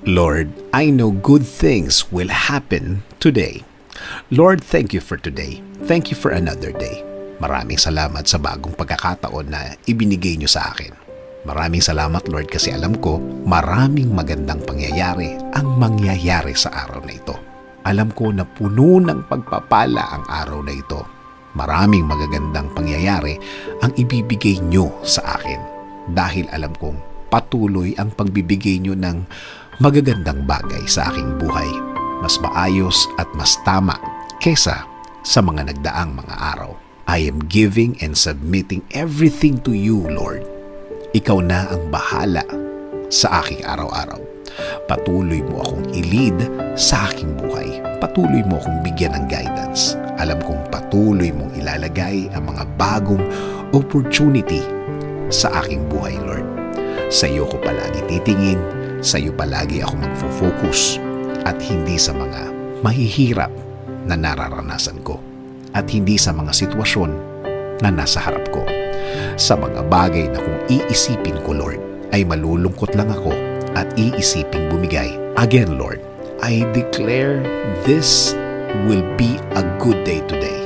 Lord, I know good things will happen today. Lord, thank you for today. Thank you for another day. Maraming salamat sa bagong pagkakataon na ibinigay niyo sa akin. Maraming salamat, Lord, kasi alam ko maraming magandang pangyayari ang mangyayari sa araw na ito. Alam ko na puno ng pagpapala ang araw na ito. Maraming magagandang pangyayari ang ibibigay niyo sa akin dahil alam kong patuloy ang pagbibigay niyo ng magagandang bagay sa aking buhay. Mas maayos at mas tama kesa sa mga nagdaang mga araw. I am giving and submitting everything to you, Lord. Ikaw na ang bahala sa aking araw-araw. Patuloy mo akong i-lead sa aking buhay. Patuloy mo akong bigyan ng guidance. Alam kong patuloy mong ilalagay ang mga bagong opportunity sa aking buhay, Lord. Sa iyo ko palagi titingin, sa iyo palagi ako magfo-focus at hindi sa mga mahihirap na nararanasan ko at hindi sa mga sitwasyon na nasa harap ko. Sa mga bagay na kung iisipin ko, Lord, ay malulungkot lang ako at iisiping bumigay. Again, Lord, I declare this will be a good day today.